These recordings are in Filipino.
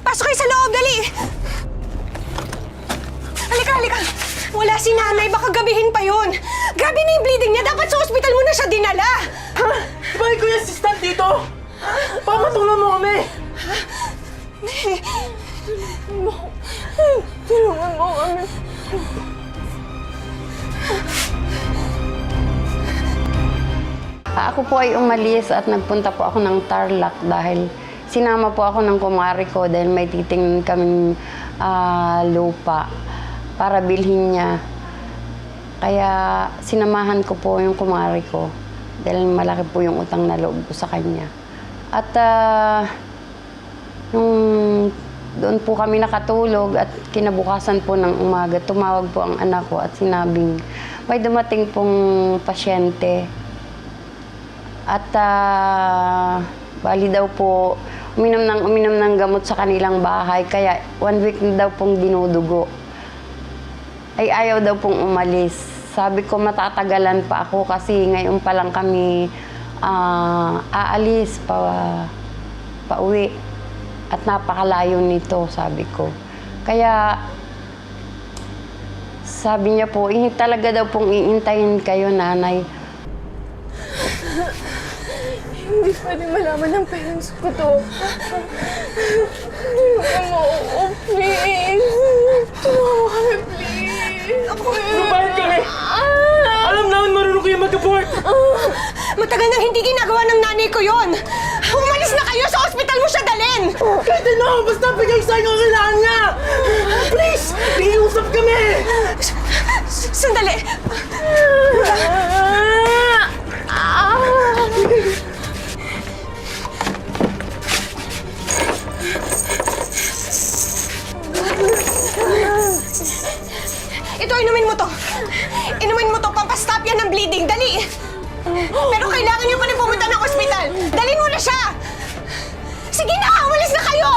Pasok kayo sa loob, dali! Halika, halika! Wala si nanay, baka gabihin pa yun. Grabe na yung bleeding niya, dapat sa ospital mo na siya dinala. Ha? Bakit ko yung assistant dito? Pamatulong mo kami! Tulungan mo kami. Ako po ay umalis at nagpunta po ako ng Tarlac dahil sinama po ako ng kumari ko dahil may titingnan kaming lupa para bilhin niya. Kaya sinamahan ko po yung kumari ko dahil malaki po yung utang na loob ko sa kanya. At nung doon po kami nakatulog at kinabukasan po ng umaga, tumawag po ang anak ko at sinabing may dumating pong pasyente. At bali daw po, uminom ng gamot sa kanilang bahay, kaya 1 week na daw pong dinudugo. Ay ayaw daw pong umalis. Sabi ko matatagalan pa ako kasi ngayon pa lang kami aalis pa uwi. At napakalayo nito, sabi ko. Kaya sabi niya po, talaga daw pong iintayin kayo, nanay. Hindi pwede malaman ng parents ko to. Tulungan mo ako, please. Tulungan mo kami, please. Lupahin kami! Alam namin marunong kayo mag-abort! Matagal nang hindi ginagawa ng nanay ko yon. Umalis na kayo! Sa ospital mo siya dalhin! Kahit ano! Basta bigay sa'yo ang kailangan niya! Please! Bigay-usap kami! Sandali! Ito, inumin mo to. Inumin mo to, pampastop yan ng bleeding. Dali! Pero kailangan niyo pa rin pumunta ng ospital. Dalhin mo na siya! Sige na! Umalis na kayo!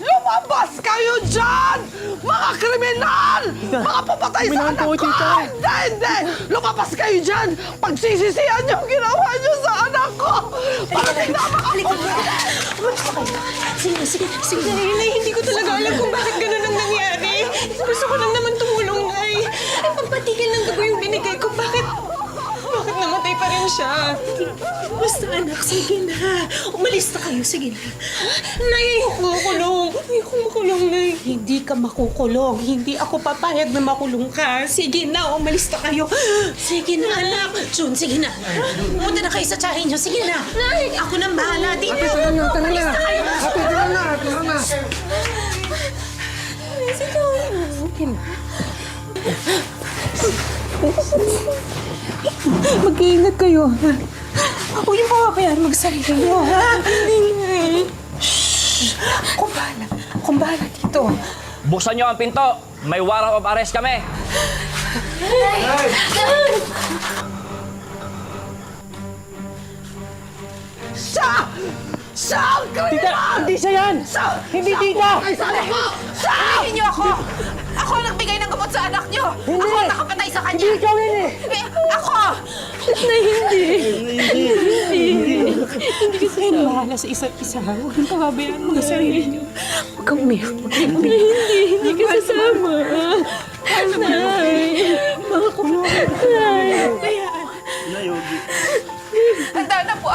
Lumabas kayo dyan! Mga kriminal! Mga papatay sa anak ko! Hindi, hindi! Lumabas kayo dyan! Pagsisisihan niyo ang ginawa niyo sa anak ko! Parating na ako! Sige, Nay, hindi ko talaga alam kung bakit ganun ang nangyari. Gusto ko lang naman tumulong, Nay. Ay, pampatigil ng dugo yung binigay ko. Bakit namatay pa rin siya? Basta anak, sige na. Umalis na kayo, sige na. Nay, makulong. Ayoko makulong, Nay. Hindi ka makukulong. Hindi ako papayag na makulong ka. Sige na, umalis na kayo. Sige na, anak. Jun, sige na. Pumunta na kayo sa tsahin niyo. Sige na. Nay, ako nang bahala dito. Umalis na kayo. Mag-iingat kayo. Ako yung papabayaan mag-sarili niyo, ha? Hindi. Shhh! Akong bahala dito. Buksan niyo ang pinto. May warrant of arrest kami. Siya! Siya ang kriminal! Hindi siya yan! Hindi tita! Ay, sa anak ko! Siya! Sabihin niyo ako! Ako ang nagbigay ng gamot sa anak niyo! Hindi! Ako ang nakapatay sa kanya! Hindi ikaw yan eh! Ako! Hindi kasi kayo mahala sa isa't isa. Huwag niyong pababayaan mga sarili niyo. Huwag kang umiyak. Hindi ka sasama. Nay! Mga kulong. Nay! Bayaan. Handa na po